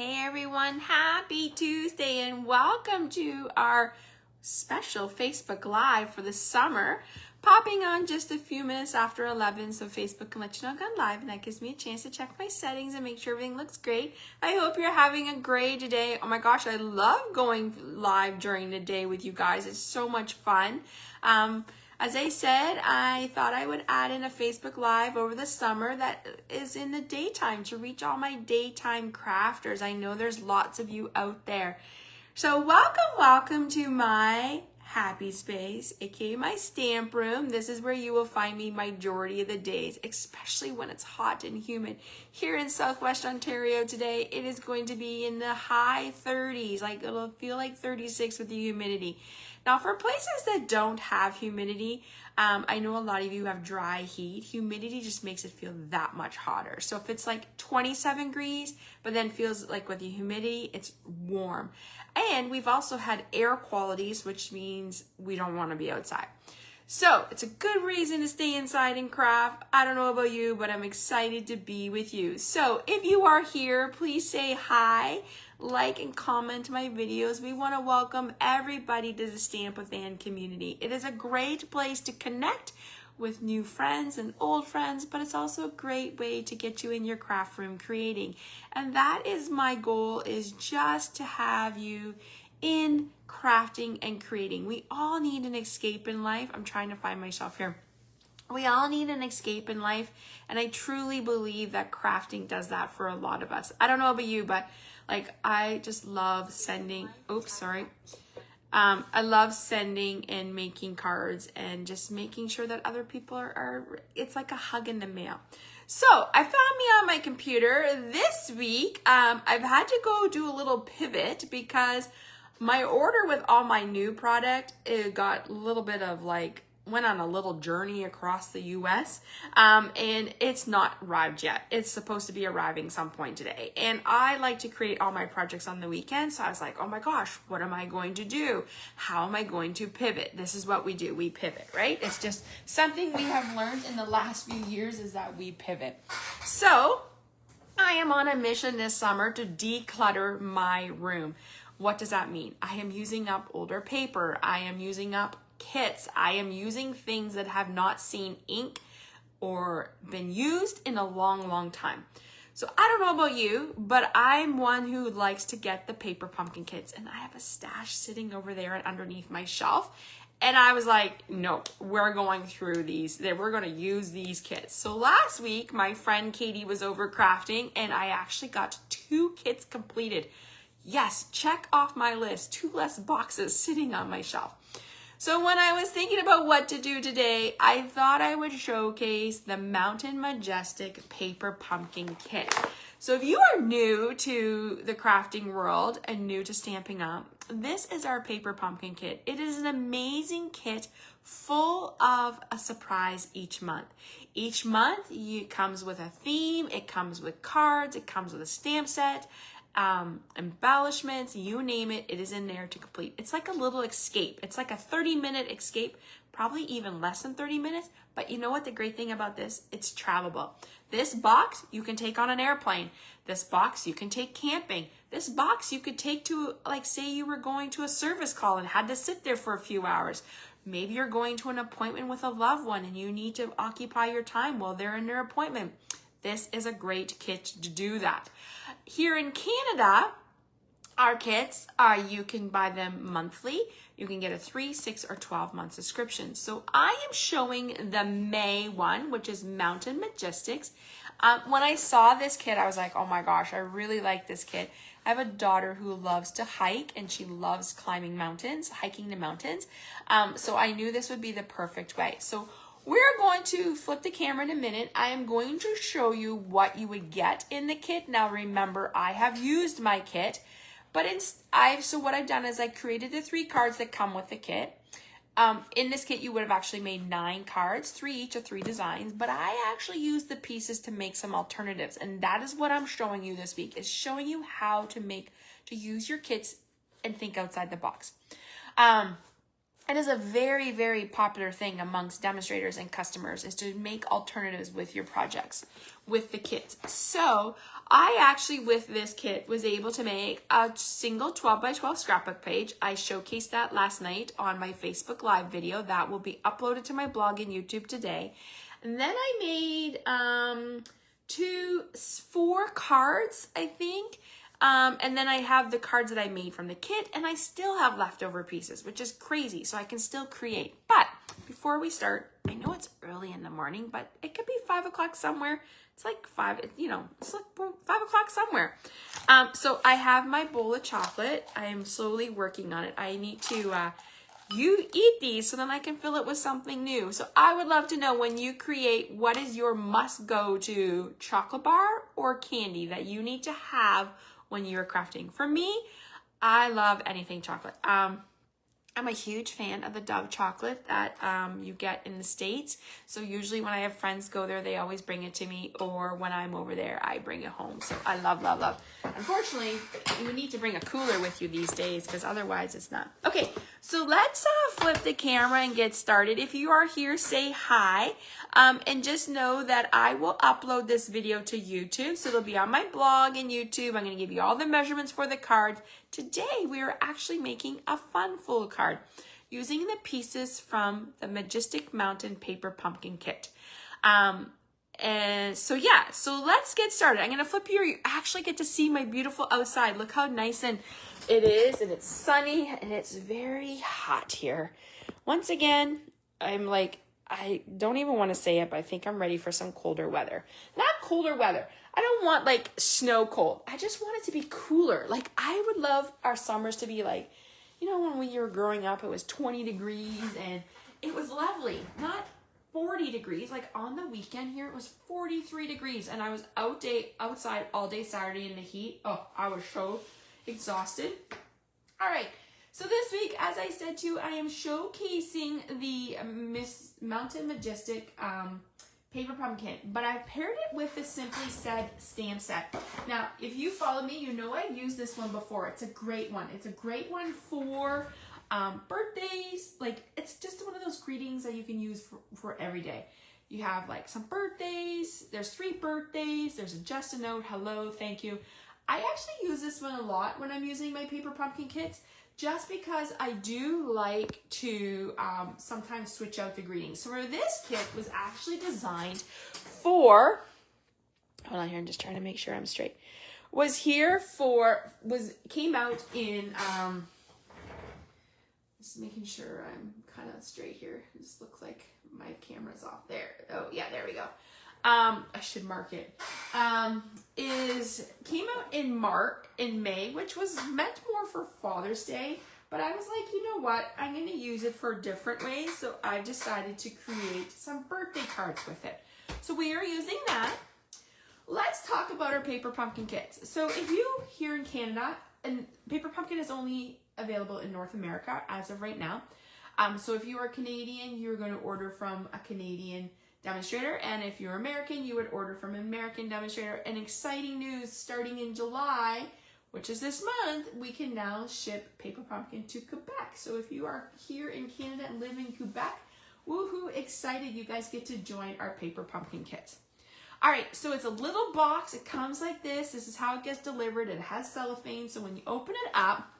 Hey everyone, happy Tuesday and welcome to our special Facebook Live for the summer. Popping on just a few minutes after 11 so Facebook can let you know I've gone live, and that gives me a chance to check my settings and make sure everything looks great. I hope you're having a great day. Oh my gosh, I love going live during the day with you guys. It's so much fun. As I said, I thought I would add in a Facebook Live over the summer that is in the daytime to reach all my daytime crafters. I know there's lots of you out there. So welcome to my happy space, aka my stamp room. This is where you will find me majority of the days, especially when it's hot and humid. Here in Southwest Ontario today, it is going to be in the high 30s, like it'll feel like 36 with the humidity. Now for places that don't have humidity, I know a lot of you have dry heat. Humidity just makes it feel that much hotter. So if it's like 27 degrees, but then feels like with the humidity, it's warm. And we've also had air qualities, which means we don't want to be outside. So it's a good reason to stay inside and craft. I don't know about you, but I'm excited to be with you. So if you are here, please say hi, like and comment my videos. We want to welcome everybody to the Stamp with Ann community. It is a great place to connect with new friends and old friends, but it's also a great way to get you in your craft room creating. And that is my goal, is just to have you in crafting and creating. We all need an escape in life. I'm trying to find myself here. We all need an escape in life, and I truly believe that crafting does that for a lot of us. I don't know about you, but like I just love sending, I love sending and making cards and just making sure that other people are it's like a hug in the mail. So I found me on my computer this week. I've had to go do a little pivot because my order with all my new product, it got a little bit of like, went on a little journey across the US, and it's not arrived yet. It's supposed to be arriving some point today. And I like to create all my projects on the weekend. So I was like, oh my gosh, what am I going to do? How am I going to pivot? This is what we do. We pivot, right? It's just something we have learned in the last few years, is that we pivot. So I am on a mission this summer to declutter my room. What does that mean? I am using up older paper. I am using up kits. I am using things that have not seen ink or been used in a long time. So I don't know about you, but I'm one who likes to get the paper pumpkin kits, and I have a stash sitting over there and underneath my shelf. And I was like, no, we're going through these. We're going to use these kits. So last week, my friend Katie was over crafting, and I actually got 2 kits completed. Yes, check off my list. 2 less boxes sitting on my shelf. So when I was thinking about what to do today, I thought I would showcase the Mountain Majestic Paper Pumpkin Kit. So if you are new to the crafting world and new to Stampin' Up, this is our Paper Pumpkin Kit. It is an amazing kit full of a surprise each month. Each month it comes with a theme, it comes with cards, it comes with a stamp set, embellishments, you name it, it is in there to complete. It's like a little escape. It's like a 30-minute escape, probably even less than 30 minutes. But you know what the great thing about this? It's travelable. This box you can take on an airplane. This box you can take camping. This box you could take to, like, say you were going to a service call and had to sit there for a few hours. Maybe you're going to an appointment with a loved one and you need to occupy your time while they're in their appointment. This is a great kit to do that. Here in Canada, our kits you can buy them monthly. You can get a 3, 6, or 12 month subscription. So I am showing the May one, which is Mountain Majestics. When I saw this kit, I was like, oh my gosh, I really like this kit. I have a daughter who loves to hike, and she loves climbing mountains, hiking the mountains. So I knew this would be the perfect way. So we're going to flip the camera in a minute. I am going to show you what you would get in the kit. Now remember, I have used my kit, but so what I've done is I created the 3 cards that come with the kit. In this kit, you would have actually made 9 cards, 3 each of 3 designs, but I actually used the pieces to make some alternatives, and that is what I'm showing you this week, is showing you how to use your kits and think outside the box. It is a very, very popular thing amongst demonstrators and customers, is to make alternatives with your projects, with the kits. So I actually, with this kit, was able to make a single 12 by 12 scrapbook page. I showcased that last night on my Facebook Live video. That will be uploaded to my blog and YouTube today. And then I made 4 cards, I think. And then I have the cards that I made from the kit, and I still have leftover pieces, which is crazy. So I can still create. But before we start, I know it's early in the morning, but it could be 5 o'clock somewhere. It's like 5, you know, it's like 5 o'clock somewhere. So I have my bowl of chocolate. I am slowly working on it. I need to, you eat these so then I can fill it with something new. So I would love to know, when you create, what is your must go to chocolate bar or candy that you need to have when you're crafting? For me, I love anything chocolate. I'm a huge fan of the Dove chocolate that you get in the States. So usually when I have friends go there, they always bring it to me, or when I'm over there, I bring it home. So I love, love, love. Unfortunately, you need to bring a cooler with you these days, because otherwise it's not. Okay, so let's flip the camera and get started. If you are here, say hi. And just know that I will upload this video to YouTube. So it'll be on my blog and YouTube. I'm going to give you all the measurements for the cards. Today, we are actually making a fun full card using the pieces from the Majestic Mountain Paper Pumpkin Kit. And so yeah, so let's get started. I'm going to flip here. You actually get to see my beautiful outside. Look how nice and it is, and it's sunny, and it's very hot here. Once again, I'm like, I don't even want to say it, but I think I'm ready for some colder weather. Not colder weather. I don't want like snow cold. I just want it to be cooler. Like, I would love our summers to be like, you know, when we were growing up, it was 20 degrees and it was lovely. Not 40 degrees. Like on the weekend here, it was 43 degrees, and I was outside all day Saturday in the heat. Oh, I was so exhausted. All right. So this week, as I said to you, I am showcasing the Mountain Majestic Paper Pumpkin, but I've paired it with the Simply Said stamp set. Now, if you follow me, you know I've used this one before. It's a great one. It's a great one for birthdays. Like, it's just one of those greetings that you can use for every day. You have like some birthdays. There's 3 birthdays. There's just a note, hello, thank you. I actually use this one a lot when I'm using my Paper Pumpkin kits, just because I do like to sometimes switch out the greetings. So for this kit was actually designed for, hold on here, I'm just trying to make sure I'm straight. Came out in, just making sure I'm kind of straight here. It just looks like my camera's off there. Oh yeah, there we go. I should mark it. Came out in May, which was meant more for Father's Day, but I was like, you know what? I'm going to use it for different ways, so I decided to create some birthday cards with it. So we are using that. Let's talk about our Paper Pumpkin kits. So if you here in Canada, and Paper Pumpkin is only available in North America as of right now. So if you are Canadian, you're going to order from a Canadian demonstrator, and if you're American, you would order from an American demonstrator. And exciting news, starting in July, which is this month, we can now ship Paper Pumpkin to Quebec. So if you are here in Canada and live in Quebec, woohoo, excited, you guys get to join our Paper Pumpkin kits. All right, so it's a little box. It comes like this. This is how it gets delivered. It has cellophane, so when you open it up,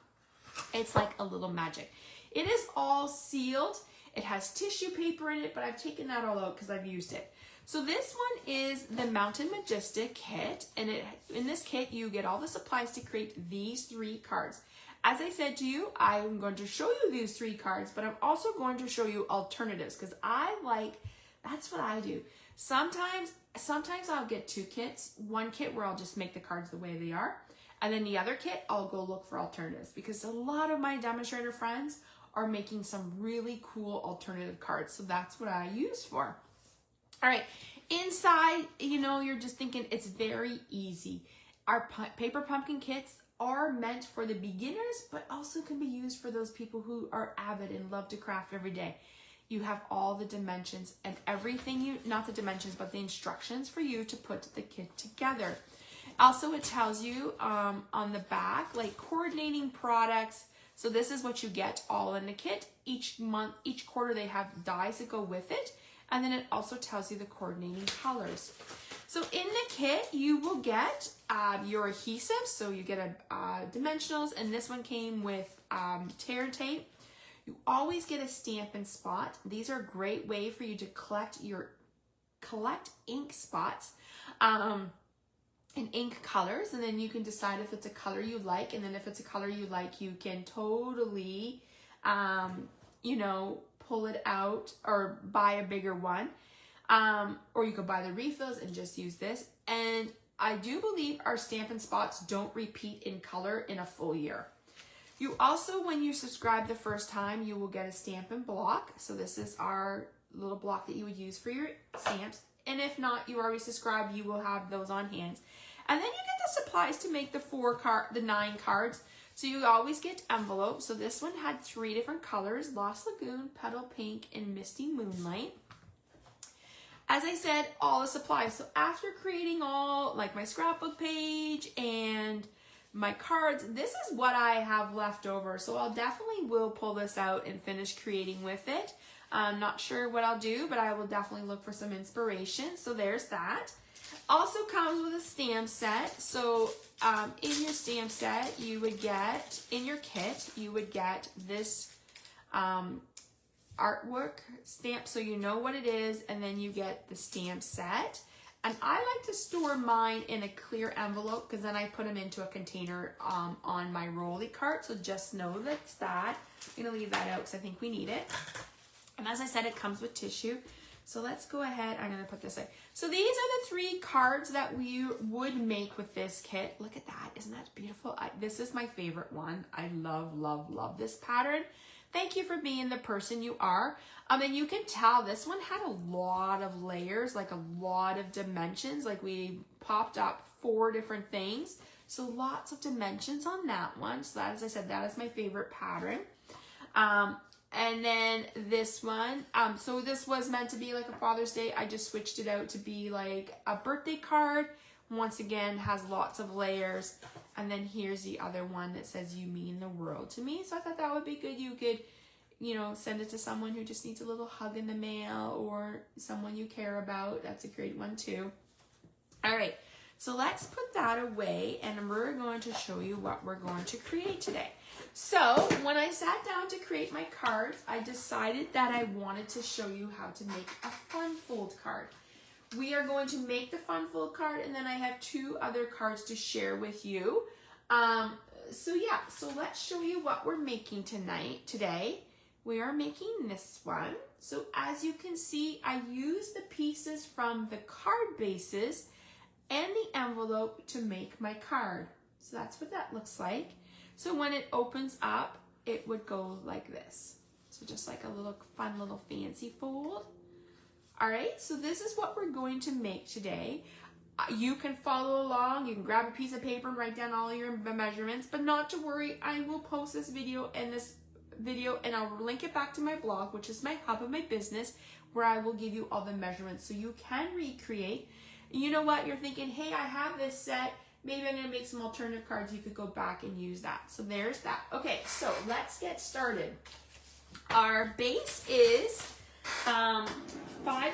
it's like a little magic. It is all sealed. It has tissue paper in it, but I've taken that all out because I've used it. So this one is the Mountain Majestic kit, and in this kit, you get all the supplies to create these 3 cards. As I said to you, I'm going to show you these 3 cards, but I'm also going to show you alternatives, because that's what I do. Sometimes I'll get 2 kits, one kit where I'll just make the cards the way they are, and then the other kit, I'll go look for alternatives, because a lot of my demonstrator friends are making some really cool alternative cards. So that's what I use for. All right, inside, you know, you're just thinking it's very easy. Our Paper Pumpkin kits are meant for the beginners, but also can be used for those people who are avid and love to craft every day. You have all the dimensions and everything, not the dimensions, but the instructions for you to put the kit together. Also, it tells you on the back, like coordinating products. So this is what you get all in the kit. Each month, each quarter, they have dies that go with it. And then it also tells you the coordinating colors. So in the kit, you will get your adhesive. So you get a dimensionals, and this one came with tear tape. You always get a Stampin' Spot. These are a great way for you to collect ink spots and ink colors, and then you can decide if it's a color you like, and then if it's a color you like, you can totally, you know, pull it out or buy a bigger one, or you could buy the refills and just use this. And I do believe our Stampin' Spots don't repeat in color in a full year. You also, when you subscribe the first time, you will get a Stampin' Block. So this is our little block that you would use for your stamps. And if not, you already subscribed, you will have those on hand. And then you get the supplies to make the 9 cards. So you always get envelopes. So this one had 3 different colors: Lost Lagoon, Petal Pink, and Misty Moonlight. As I said, all the supplies. So after creating all, like my scrapbook page and my cards, this is what I have left over. So I'll definitely will pull this out and finish creating with it. I'm not sure what I'll do, but I will definitely look for some inspiration. So there's that. Also comes with a stamp set. So in your stamp set, you would get, in your kit, you would get this artwork stamp, so you know what it is, and then you get the stamp set. And I like to store mine in a clear envelope, because then I put them into a container on my rolly cart. So just know that's that. I'm going to leave that out because I think we need it. And as I said, it comes with tissue. So let's go ahead. I'm going to put this in. So these are the 3 cards that we would make with this kit. Look at that. Isn't that beautiful? This is my favorite one. I love, love, love this pattern. Thank you for being the person you are. And you can tell this one had a lot of layers, like a lot of dimensions. Like we popped up 4 different things. So lots of dimensions on that one. So that, as I said, that is my favorite pattern. And then this one, so this was meant to be like a Father's Day. I just switched it out to be like a birthday card. Once again, has lots of layers. And then here's the other one that says, "You mean the world to me." So I thought that would be good. You could, you know, send it to someone who just needs a little hug in the mail, or someone you care about. That's a great one too. All right, so let's put that away, and we're going to show you what we're going to create today. So when I sat down to create my cards, I decided that I wanted to show you how to make a fun fold card. We are going to make the fun fold card, and then I have 2 other cards to share with you. So let's show you what we're making today. We are making this one. So as you can see, I use the pieces from the card bases and the envelope to make my card. So that's what that looks like. So when it opens up, it would go like this. So just like a little fun little fancy fold. All right, so this is what we're going to make today. You can follow along. You can grab a piece of paper and write down all your measurements, but not to worry. I will post this video and I'll link it back to my blog, which is my hub of my business, where I will give you all the measurements so you can recreate. You know what? You're thinking, hey, I have this set. Maybe I'm going to make some alternative cards. You could go back and use that. So there's that. Okay, so let's get started. Our base is 5.5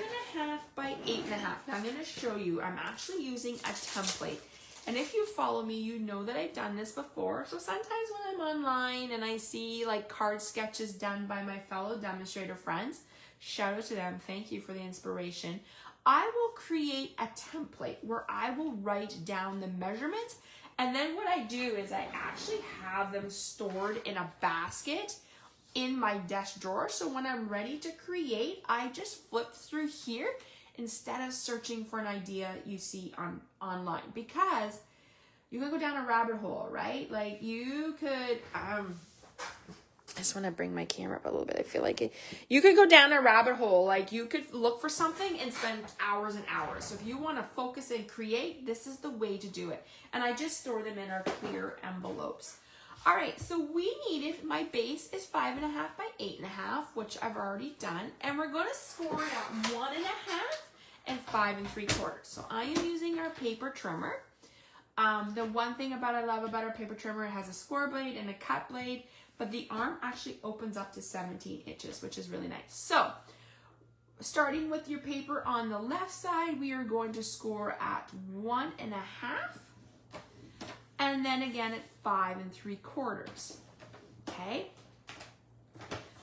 by 8.5. Now I'm going to show you. I'm actually using a template. And if you follow me, you know that I've done this before. So sometimes when I'm online and I see like card sketches done by my fellow demonstrator friends, shout out to them. Thank you for the inspiration. I will create a template where I will write down the measurements. And then what I do is I actually have them stored in a basket in my desk drawer. So when I'm ready to create, I just flip through here instead of searching for an idea you see online, because you can go down a rabbit hole, right? Like you could, I just want to bring my camera up a little bit. I feel like it. You could go down a rabbit hole. Like you could look for something and spend hours and hours. So if you want to focus and create, this is the way to do it. And I just store them in our clear envelopes. All right, so we needed, my base is 5.5 by 8.5, which I've already done. And we're going to score it at 1.5 and 5 3/4. So I am using our paper trimmer. The one thing I love about our paper trimmer, it has a score blade and a cut blade, but the arm actually opens up to 17 inches, which is really nice. So starting with your paper on the left side, we are going to score at 1.5, and then again at 5 3/4. Okay,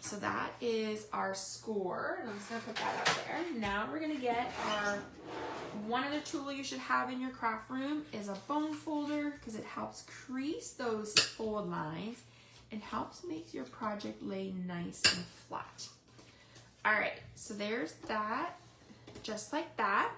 so that is our score. And I'm just gonna put that up there. Now we're gonna get our, one other tool you should have in your craft room is a bone folder, because it helps crease those fold lines and helps make your project lay nice and flat. All right, so there's that, just like that.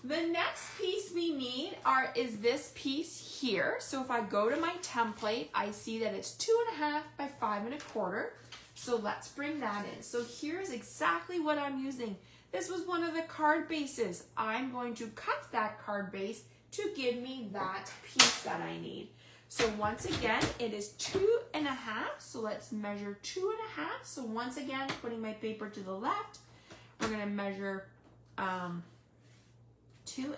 The next piece we need is this piece here. So if I go to my template, I see that it's 2.5 by 5 1/4. So let's bring that in. So here's exactly what I'm using. This was one of the card bases. I'm going to cut that card base to give me that piece that I need. So once again, it is 2.5. So let's measure 2.5. So once again, putting my paper to the left, we're gonna measure 2.5,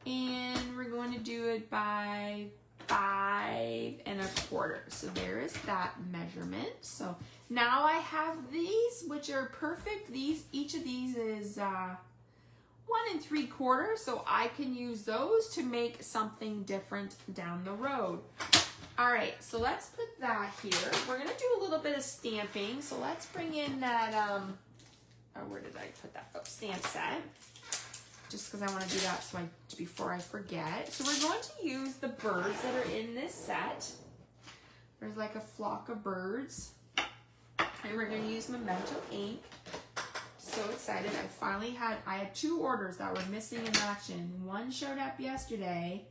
and we're going to do it by 5 1/4. So there is that measurement. So now I have these, which are perfect. Each of these is 1 3/4, so I can use those to make something different down the road. All right, so let's put that here. We're gonna do a little bit of stamping. So let's bring in that, where did I put that? Oh, stamp set. Just because I want to do that before I forget. So we're going to use the birds that are in this set. There's like a flock of birds. And we're going to use Memento ink. So excited. I had 2 orders that were missing in action. One showed up yesterday,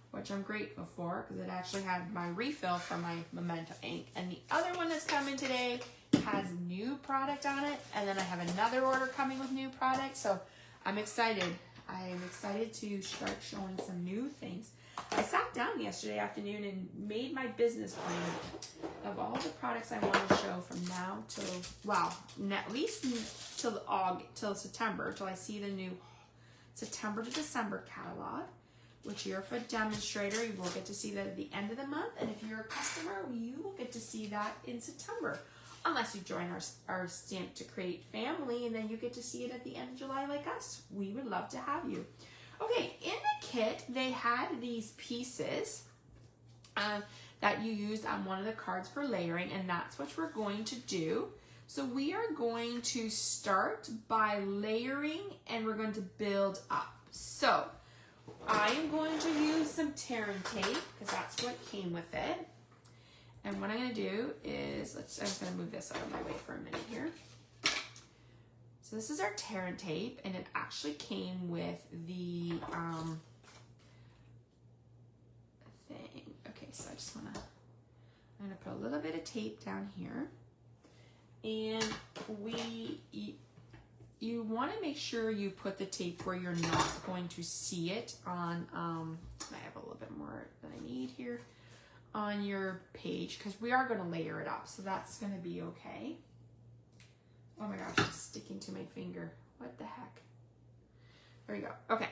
which I'm grateful for, because it actually had my refill for my Memento ink. And the other one that's coming today has new product on it. And then I have another order coming with new product. So I'm excited. I am excited to start showing some new things. I sat down yesterday afternoon and made my business plan of all the products I want to show from now till, well, at least till September, till I see the new September to December catalog, which you're a demonstrator, you will get to see that at the end of the month. And if you're a customer, you will get to see that in September. Unless you join our Stamp to Create family, and then you get to see it at the end of July like us. We would love to have you. Okay, in the kit, they had these pieces that you used on one of the cards for layering, and that's what we're going to do. So we are going to start by layering, and we're going to build up. So I am going to use some tear and tape, because that's what came with it. And what I'm going to do is, I'm just going to move this out of my way for a minute here. So this is our tear and tape, and it actually came with the thing. Okay, so I'm going to put a little bit of tape down here. And you want to make sure you put the tape where you're not going to see it on, I have a little bit more than I need here, on your page, because we are going to layer it up, so that's going to be okay. Oh my gosh, it's sticking to my finger. What the heck? There we go. Okay,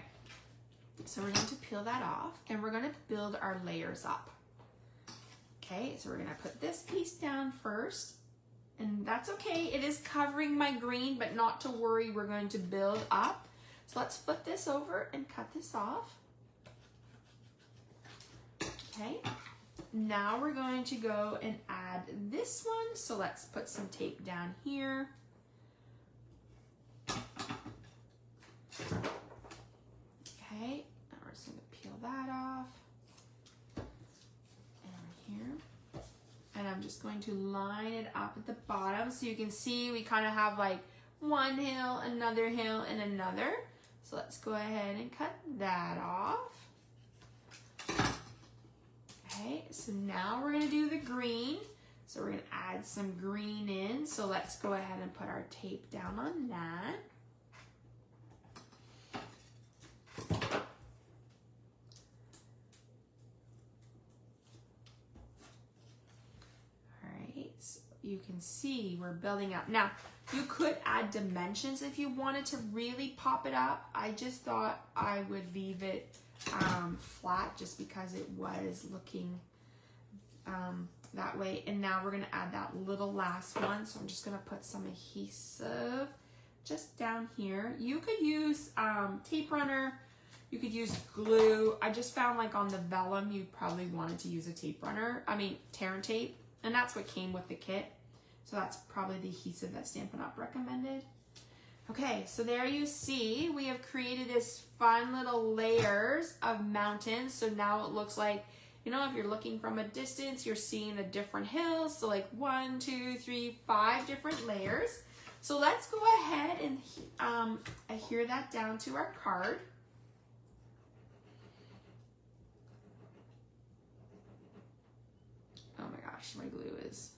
so we're going to peel that off, and we're going to build our layers up. Okay, so we're going to put this piece down first, and that's okay. It is covering my green, but not to worry, we're going to build up. So let's flip this over and cut this off. Okay. Now we're going to go and add this one. So let's put some tape down here. Okay, now we're just going to peel that off. And here. And I'm just going to line it up at the bottom. So you can see we kind of have like one hill, another hill, and another. So let's go ahead and cut that off. Okay, so now we're going to do the green. So we're going to add some green in. So let's go ahead and put our tape down on that. All right, so you can see we're building up. Now, you could add dimensions if you wanted to really pop it up. I just thought I would leave it flat just because it was looking that way. And now we're going to add that little last one. So I'm just going to put some adhesive just down here. You could use tape runner. You could use glue. I just found like on the vellum, you probably wanted to use a tape runner. I mean, tear and tape. And that's what came with the kit. So that's probably the adhesive that Stampin' Up recommended. Okay, so there you see, we have created this fun little layers of mountains. So now it looks like, you know, if you're looking from a distance, you're seeing the different hills. So like 1, 2, 3, 5 different layers. So let's go ahead and adhere that down to our card. Oh my gosh, my glue is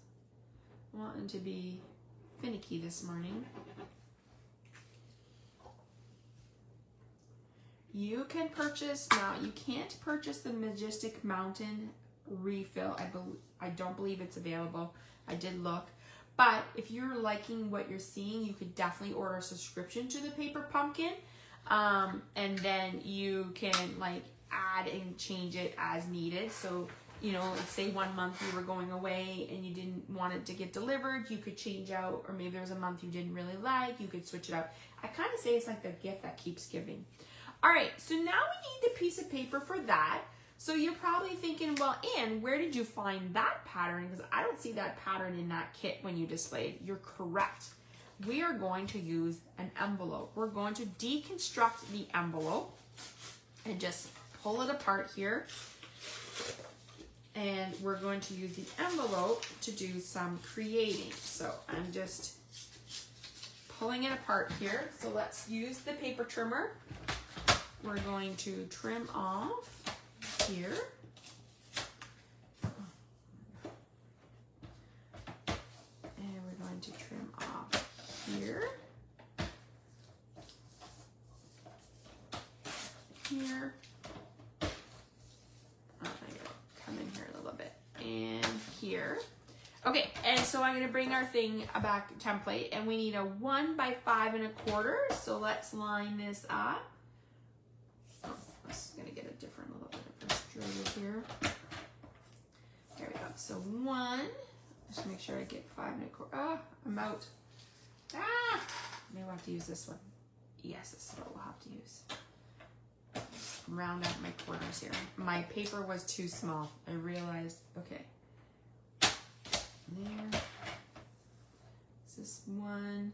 wanting to be finicky this morning. You can purchase, now you can't purchase the Majestic Mountain refill. I don't believe it's available. I did look. But if you're liking what you're seeing, you could definitely order a subscription to the Paper Pumpkin. And then you can like add and change it as needed. So, you know, let's say 1 month you were going away and you didn't want it to get delivered, you could change out, or maybe there's a month you didn't really like, you could switch it out. I kind of say it's like the gift that keeps giving. All right, so now we need the piece of paper for that. So you're probably thinking, well, Anne, where did you find that pattern? Because I don't see that pattern in that kit when you displayed. You're correct. We are going to use an envelope. We're going to deconstruct the envelope and just pull it apart here. And we're going to use the envelope to do some creating. So I'm just pulling it apart here. So let's use the paper trimmer. We're going to trim off here. And we're going to trim off here. Here. Oh, I gotta come in here a little bit. And here. Okay, and so I'm gonna bring our thing back template, and we need a 1 by 5 1/4. So let's line this up. Oh, I'm just gonna get a different little bit of frustrated here. There we go. So 1. Just make sure I get 5 1/4. Ah, I'm out. Ah, maybe we'll have to use this one. Yes, this is what we'll have to use. Round out my corners here. My paper was too small. I realized. Okay. There. This is 1.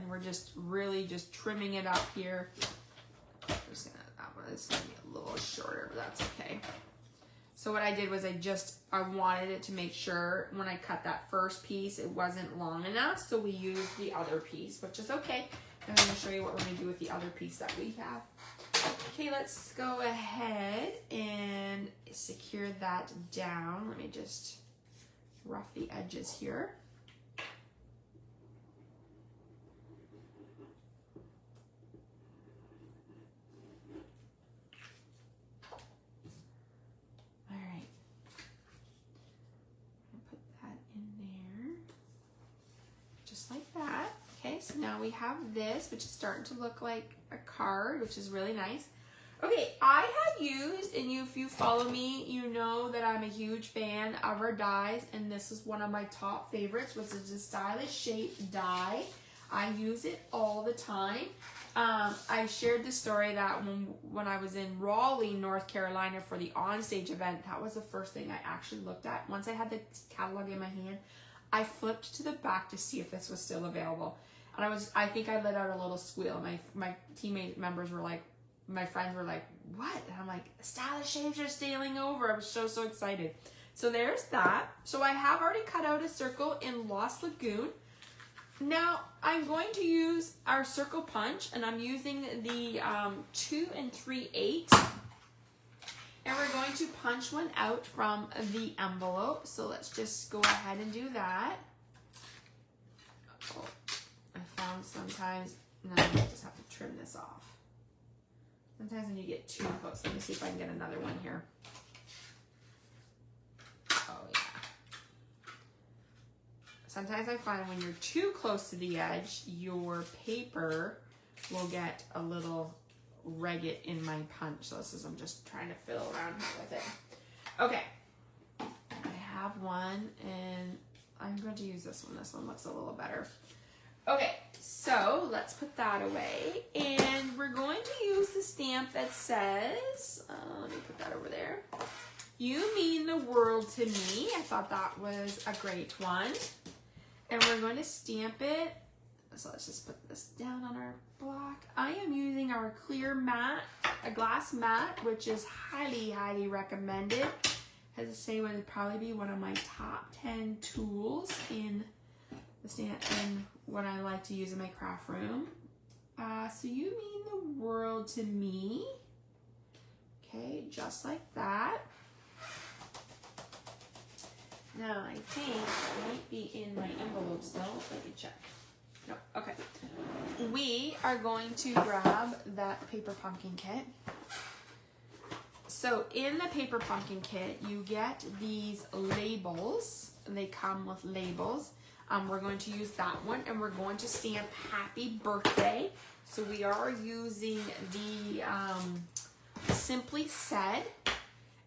We're just really just trimming it up here. That one is gonna be a little shorter, but that's okay. So what I did was I wanted it to make sure when I cut that first piece, it wasn't long enough. So we used the other piece, which is okay. And I'm gonna show you what we're gonna do with the other piece that we have. Okay, let's go ahead and secure that down. Let me just rough the edges here. All right. Put that in there, just like that. Okay, so now we have this, which is starting to look like a card, which is really nice. Okay, I have used, and if you follow me, you know that I'm a huge fan of our dies, and this is one of my top favorites, which is a stylish shape die. I use it all the time. I shared the story that when I was in Raleigh, North Carolina for the onstage event, that was the first thing I actually looked at. Once I had the catalog in my hand, I flipped to the back to see if this was still available. And I think I let out a little squeal. My teammate members were like, my friends were like, what? And I'm like, stylish shapes are sailing over. I was so excited. So there's that. So I have already cut out a circle in Lost Lagoon. Now I'm going to use our circle punch, and I'm using the 2 3/8. And we're going to punch one out from the envelope. So let's just go ahead and do that. Oh, I found sometimes, no, I just have to trim this off. Sometimes when you get too close, let me see if I can get another one here. Oh yeah. Sometimes I find when you're too close to the edge, your paper will get a little ragged in my punch. So this is, I'm just trying to fiddle around with it. Okay. I have one, and I'm going to use this one. This one looks a little better. Okay, so let's put that away. And we're going to use the stamp that says, let me put that over there. You mean the world to me. I thought that was a great one. And we're going to stamp it. So let's just put this down on our block. I am using our clear matte, a glass matte, which is highly, highly recommended. As I say, would probably be one of my top 10 tools in the stamp and what I like to use in my craft room. So you mean the world to me. Okay, just like that. Now I think it might be in my envelopes though. Let me check. No, okay. We are going to grab that paper pumpkin kit. So in the paper pumpkin kit, you get these labels. They come with labels. We're going to use that one, and we're going to stamp happy birthday. So we are using the Simply Said,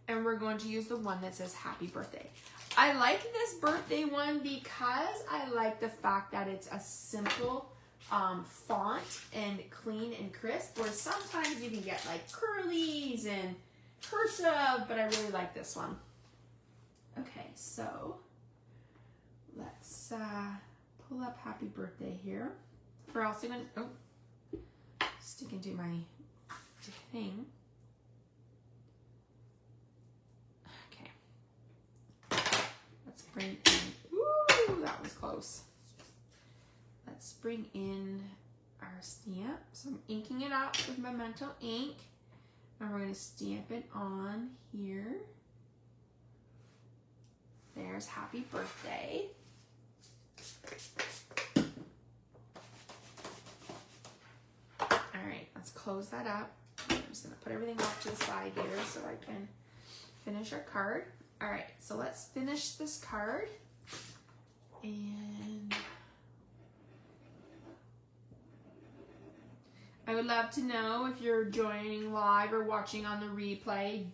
and we're going to use the one that says happy birthday. I like this birthday one because I like the fact that it's a simple font and clean and crisp, where sometimes you can get like curlies and cursive, but I really like this one. Okay, so let's pull up happy birthday here. We're also going to, stick into my thing. Let's bring in, ooh, that was close. Let's bring in our stamp. So I'm inking it up with Memento ink. And we're going to stamp it on here. There's happy birthday. All right, let's close that up. I'm just going to put everything off to the side here so I can finish our card. All right, so let's finish this card. And I would love to know if you're joining live or watching on the replay,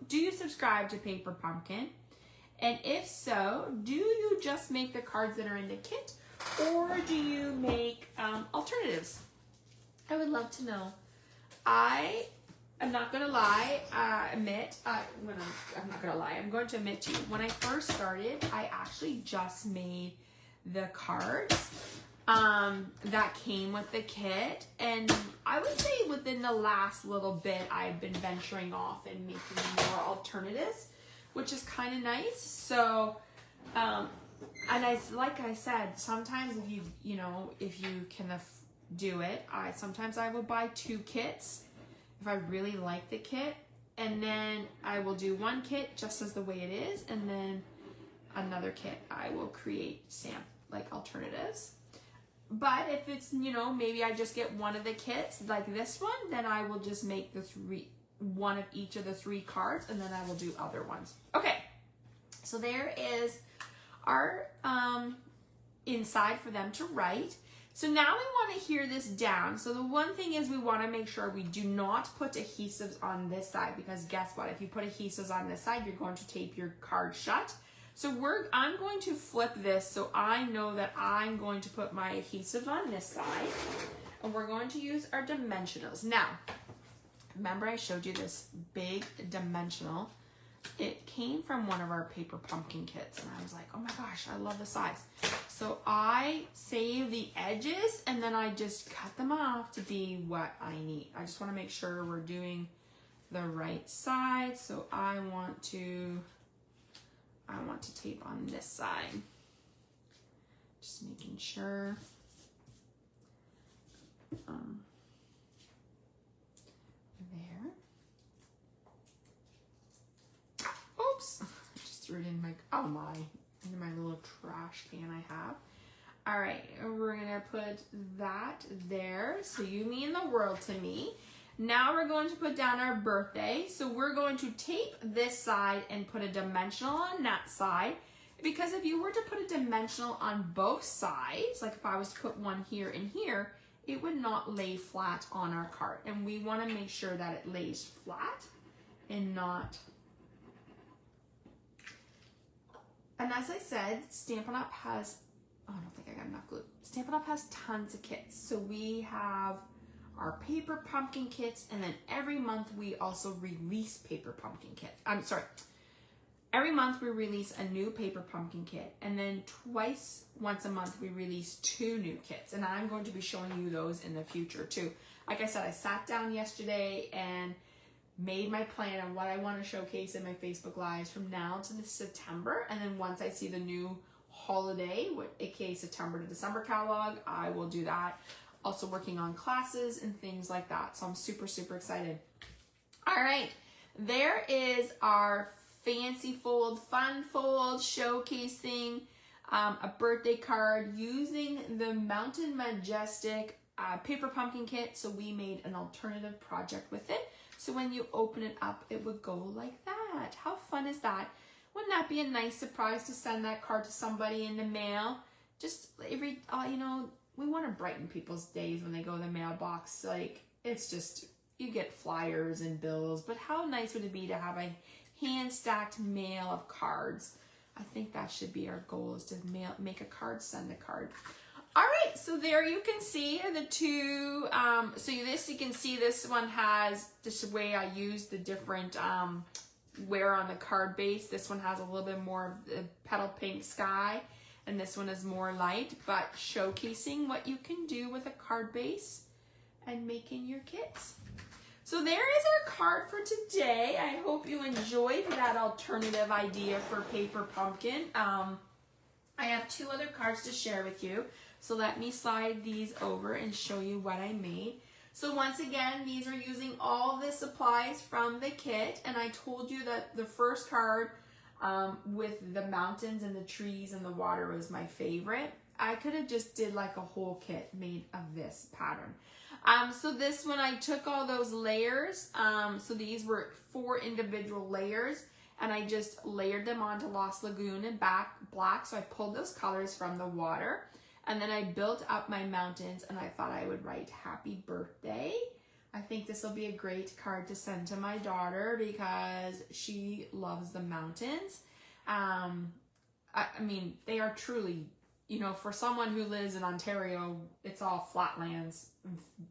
do you subscribe to Paper Pumpkin? And if so, do you just make the cards that are in the kit, or do you make alternatives? I would love to know. I'm not gonna lie, I'm going to admit to you, when I first started, I actually just made the cards that came with the kit, and I would say within the last little bit, I've been venturing off and making more alternatives, which is kind of nice. So, and like I said, sometimes if you can do it, sometimes I will buy 2 kits if I really like the kit, and then I will do one kit just as the way it is, and then another kit I will create like alternatives. But if it's, maybe I just get one of the kits like this one, then I will just make one of each of the 3 cards, and then I will do other ones. Okay, so there is our inside for them to write. So now we want to hear this down. So the one thing is we want to make sure we do not put adhesives on this side, because guess what? If you put adhesives on this side, you're going to tape your card shut. So I'm going to flip this so I know that I'm going to put my adhesive on this side, and we're going to use our dimensionals. Now, remember I showed you this big dimensional. It came from one of our paper pumpkin kits, and I was like, oh my gosh, I love the size. So I save the edges, and then I just cut them off to be what I need. I just want to make sure we're doing the right side. So I want to tape on this side. Just making sure. There. Oops, I just threw it in into my little trash can I have. All right, we're gonna put that there. So you mean the world to me. Now we're going to put down our birthday. So we're going to tape this side and put a dimensional on that side. Because if you were to put a dimensional on both sides, like if I was to put one here and here, it would not lay flat on our card. And we want to make sure that it lays flat and not And as I said, Stampin' Up has, oh, I don't think I got enough glue. Stampin' Up has tons of kits. So we have our paper pumpkin kits, and then every month we also release paper pumpkin kits. I'm sorry. Every month we release a new paper pumpkin kit, and then once a month we release 2 new kits, and I'm going to be showing you those in the future too. Like I said, I sat down yesterday and made my plan on what I want to showcase in my Facebook Lives from now to this September, and then once I see the new holiday, aka September to December catalog, I will do that. Also working on classes and things like that, so I'm super, super excited. All right, there is our fancy fold, fun fold, showcasing a birthday card using the Mountain Majestic paper pumpkin kit. So we made an alternative project with it. So when you open it up, it would go like that. How fun is that? Wouldn't that be a nice surprise to send that card to somebody in the mail? Just every, you know, we want to brighten people's days when they go to the mailbox. Like, it's just, you get flyers and bills, but how nice would it be to have a hand-stacked mail of cards? I think that should be our goal, is to make a card, send a card. All right, so there you can see the 2. So you can see this one has just the way I use the different wear on the card base. This one has a little bit more of the petal pink sky, and this one is more light, but showcasing what you can do with a card base and making your kits. So there is our card for today. I hope you enjoyed that alternative idea for paper pumpkin. I have 2 other cards to share with you. So let me slide these over and show you what I made. So once again, these are using all the supplies from the kit. And I told you that the first card with the mountains and the trees and the water was my favorite. I could have just did like a whole kit made of this pattern. So this one, I took all those layers. So these were 4 individual layers, and I just layered them onto Lost Lagoon and black. So I pulled those colors from the water, and then I built up my mountains, and I thought I would write happy birthday. I think this will be a great card to send to my daughter because she loves the mountains. I mean, they are truly, you know, for someone who lives in Ontario, it's all flatlands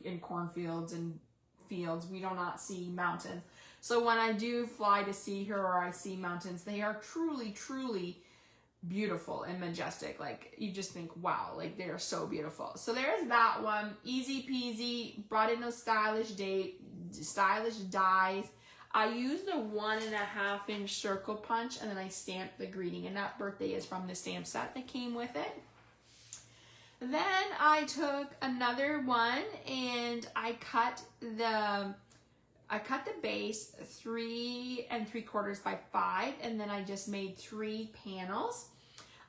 and cornfields and fields. We do not see mountains. So when I do fly to see her or I see mountains, they are truly, truly beautiful and majestic. Like, you just think, wow, like they are so beautiful. So there's that one. Easy peasy. Brought in those stylish dies. I used a 1.5 inch circle punch, and then I stamped the greeting, and that birthday is from the stamp set that came with it. Then I took another one and I cut the base 3 3/4 by 5, and then I just made 3 panels.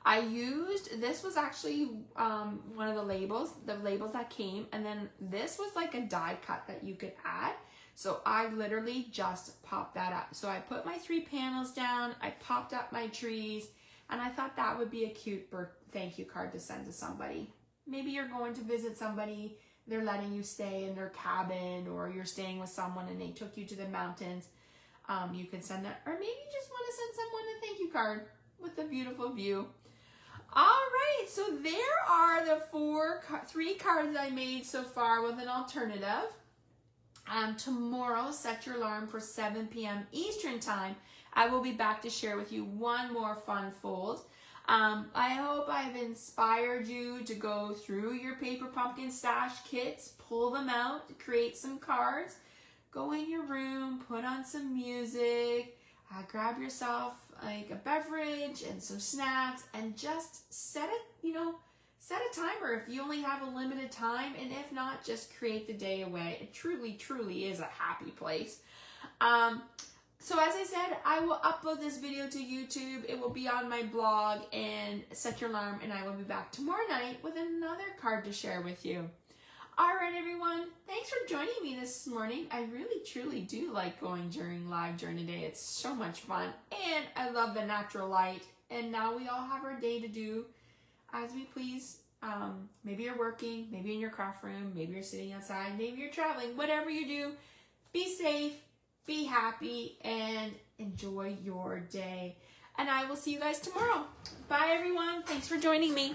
I used, this was actually one of the labels that came, and then this was like a die cut that you could add. So I literally just popped that up. So I put my 3 panels down, I popped up my trees, and I thought that would be a cute thank you card to send to somebody. Maybe you're going to visit somebody, they're letting you stay in their cabin, or you're staying with someone and they took you to the mountains. You can send that, or maybe you just want to send someone a thank you card with a beautiful view. All right, so there are the 3 cards I made so far with an alternative. Tomorrow, set your alarm for 7 p.m. Eastern time. I will be back to share with you one more fun fold. I hope I've inspired you to go through your paper pumpkin stash kits, pull them out, create some cards, go in your room, put on some music, grab yourself like a beverage and some snacks, and just set a timer if you only have a limited time, and if not, just create the day away. It truly, truly is a happy place. So as I said, I will upload this video to YouTube. It will be on my blog, and set your alarm, and I will be back tomorrow night with another card to share with you. All right, everyone. Thanks for joining me this morning. I really, truly do like going live during the day. It's so much fun, and I love the natural light. And now we all have our day to do as we please. Maybe you're working, maybe in your craft room, maybe you're sitting outside, maybe you're traveling. Whatever you do, be safe, be happy, and enjoy your day. and I will see you guys tomorrow. Bye, everyone. Thanks for joining me.